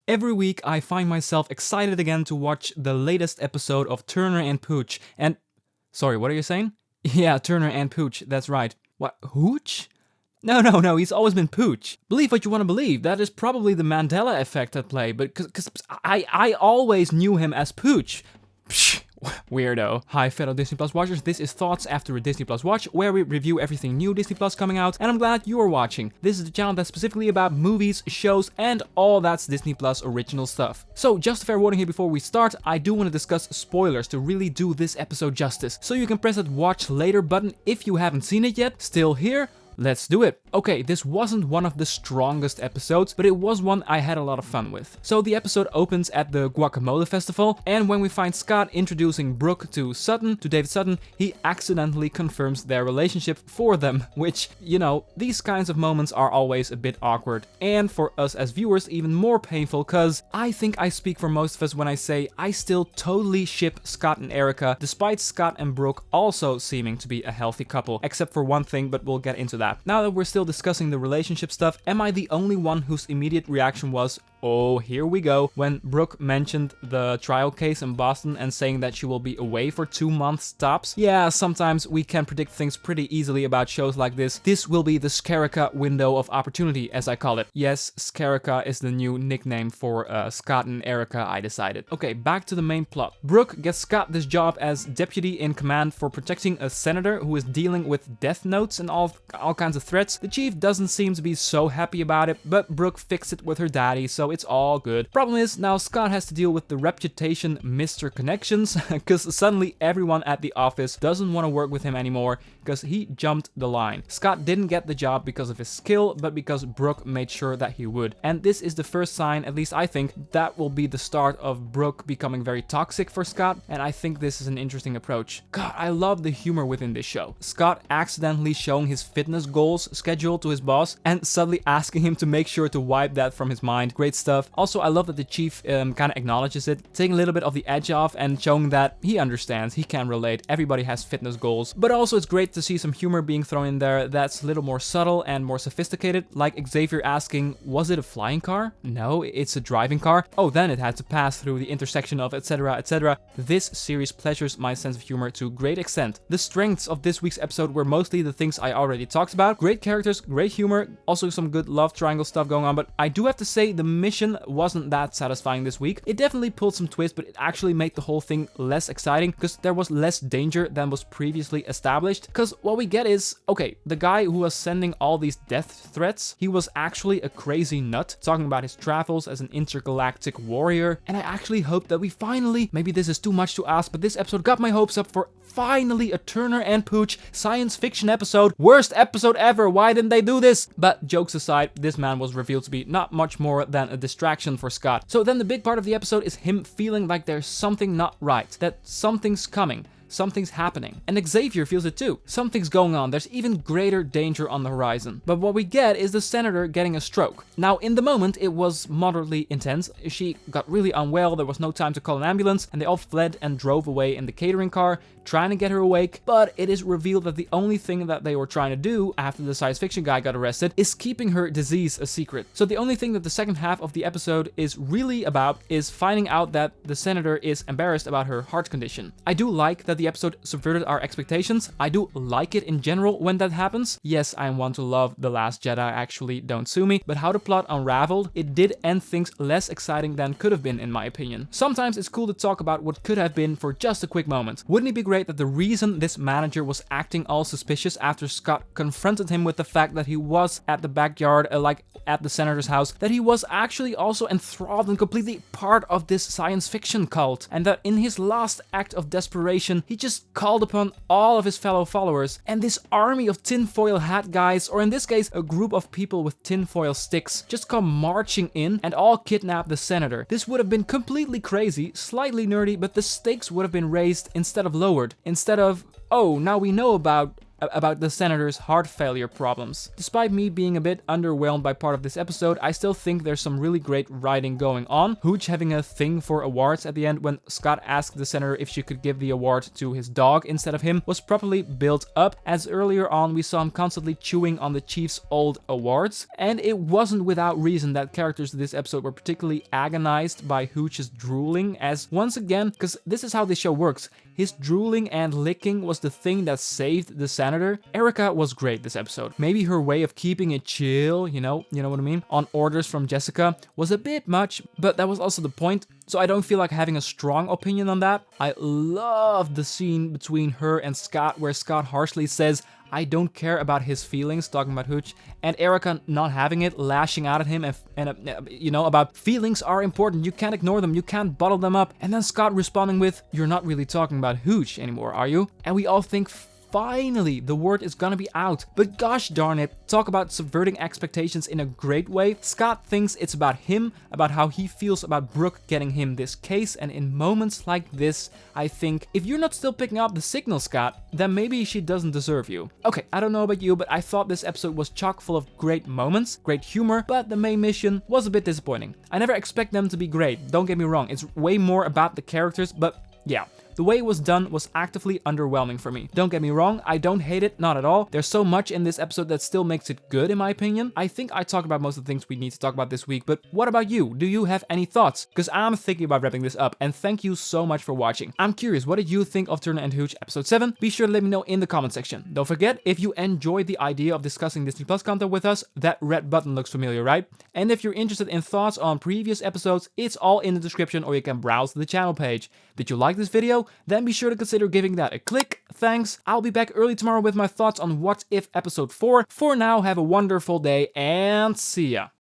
Every week I find myself excited again to watch the latest episode of Turner and Hooch and... Sorry, what are you saying? Yeah, Turner and Hooch, that's right. What, Hooch? No, he's always been Pooch. Believe what you want to believe, that is probably the Mandela effect at play, but because I always knew him as Pooch. Psh, weirdo. Hi fellow Disney Plus watchers, this is Thoughts After a Disney Plus Watch, where we review everything new Disney Plus coming out, and I'm glad you are watching. This is the channel that's specifically about movies, shows, and all that's Disney Plus original stuff. So just a fair warning here before we start, I do want to discuss spoilers to really do this episode justice. So you can press that watch later button if you haven't seen it yet. Still here? Let's do it. Okay, this wasn't one of the strongest episodes, but it was one I had a lot of fun with. So the episode opens at the Guacamole Festival, and when we find Scott introducing Brooke to David Sutton, he accidentally confirms their relationship for them, which, you know, these kinds of moments are always a bit awkward. And for us as viewers, even more painful, cause I think I speak for most of us when I say I still totally ship Scott and Erika, despite Scott and Brooke also seeming to be a healthy couple, except for one thing, but we'll get into that. Now that we're still discussing the relationship stuff, am I the only one whose immediate reaction was, oh, here we go, when Brooke mentioned the trial case in Boston and saying that she will be away for 2 months tops? Yeah, sometimes we can predict things pretty easily about shows like this. This will be the Scarika window of opportunity, as I call it. Yes, Scarika is the new nickname for Scott and Erika, I decided. Okay, back to the main plot. Brooke gets Scott this job as deputy in command for protecting a senator who is dealing with death notes and all kinds of threats. The chief doesn't seem to be so happy about it, but Brooke fixed it with her daddy, so it's all good. Problem is, now Scott has to deal with the reputation Mr. Connections, because suddenly everyone at the office doesn't want to work with him anymore, because he jumped the line. Scott didn't get the job because of his skill, but because Brooke made sure that he would. And this is the first sign, at least I think, that will be the start of Brooke becoming very toxic for Scott, and I think this is an interesting approach. God, I love the humor within this show. Scott accidentally showing his fitness goals schedule to his boss, and suddenly asking him to make sure to wipe that from his mind. Great stuff. Also, I love that the chief kind of acknowledges it, taking a little bit of the edge off and showing that he understands, he can relate, everybody has fitness goals. But also it's great to see some humor being thrown in there that's a little more subtle and more sophisticated, like Xavier asking, was it a flying car? No, it's a driving car. Oh, then it had to pass through the intersection of etc, etc. This series pleasures my sense of humor to a great extent. The strengths of this week's episode were mostly the things I already talked about. Great characters, great humor, also some good love triangle stuff going on, but I do have to say the mission wasn't that satisfying this week. It definitely pulled some twists, but it actually made the whole thing less exciting because there was less danger than was previously established. Because what we get is, okay, the guy who was sending all these death threats, he was actually a crazy nut, talking about his travels as an intergalactic warrior, and I actually hope that we finally, maybe this is too much to ask, but this episode got my hopes up for finally a Turner and Hooch science fiction episode. Worst episode ever, why didn't they do this? But jokes aside, this man was revealed to be not much more than a distraction for Scott. So then the big part of the episode is him feeling like there's something not right, that something's coming. Something's happening. And Xavier feels it too. Something's going on. There's even greater danger on the horizon. But what we get is the senator getting a stroke. Now, in the moment, it was moderately intense. She got really unwell. There was no time to call an ambulance, and they all fled and drove away in the catering car, trying to get her awake. But it is revealed that the only thing that they were trying to do after the science fiction guy got arrested is keeping her disease a secret. So the only thing that the second half of the episode is really about is finding out that the senator is embarrassed about her heart condition. I do like that the episode subverted our expectations. I do like it in general when that happens. Yes, I am one to love The Last Jedi, actually, don't sue me, but how the plot unraveled, it did end things less exciting than could have been, in my opinion. Sometimes it's cool to talk about what could have been for just a quick moment. Wouldn't it be great that the reason this manager was acting all suspicious after Scott confronted him with the fact that he was at the backyard, like at the senator's house, that he was actually also enthralled and completely part of this science fiction cult, and that in his last act of desperation, he just called upon all of his fellow followers, and this army of tinfoil hat guys, or in this case, a group of people with tinfoil sticks, just come marching in and all kidnap the senator. This would have been completely crazy, slightly nerdy, but the stakes would have been raised instead of lowered. Instead of, oh, now we know about about the senator's heart failure problems. Despite me being a bit underwhelmed by part of this episode, I still think there's some really great writing going on. Hooch having a thing for awards at the end when Scott asked the senator if she could give the award to his dog instead of him was properly built up, as earlier on we saw him constantly chewing on the chief's old awards. And it wasn't without reason that characters in this episode were particularly agonized by Hooch's drooling, as once again, because this is how this show works, his drooling and licking was the thing that saved the senator. Erika was great this episode. Maybe her way of keeping it chill, you know what I mean, on orders from Jessica was a bit much, but that was also the point, so I don't feel like having a strong opinion on that. I loved the scene between her and Scott where Scott harshly says, "I don't care about his feelings," talking about Hooch, and Erika not having it, lashing out at him and about feelings are important, you can't ignore them, you can't bottle them up, and then Scott responding with, "You're not really talking about Hooch anymore, are you?" And we all think, finally, the word is gonna be out. But gosh darn it, talk about subverting expectations in a great way. Scott thinks it's about him, about how he feels about Brooke getting him this case, and in moments like this, I think, if you're not still picking up the signal, Scott, then maybe she doesn't deserve you. Okay, I don't know about you, but I thought this episode was chock full of great moments, great humor, but the main mission was a bit disappointing. I never expect them to be great, don't get me wrong, it's way more about the characters, but yeah. The way it was done was actively underwhelming for me. Don't get me wrong, I don't hate it, not at all. There's so much in this episode that still makes it good in my opinion. I think I talked about most of the things we need to talk about this week, but what about you? Do you have any thoughts? Because I'm thinking about wrapping this up, and thank you so much for watching. I'm curious, what did you think of Turner and Hooch episode 7? Be sure to let me know in the comment section. Don't forget, if you enjoyed the idea of discussing Disney Plus content with us, that red button looks familiar, right? And if you're interested in thoughts on previous episodes, it's all in the description, or you can browse the channel page. Did you like this video? Then be sure to consider giving that a click. Thanks. I'll be back early tomorrow with my thoughts on What If episode 4. For now, have a wonderful day and see ya.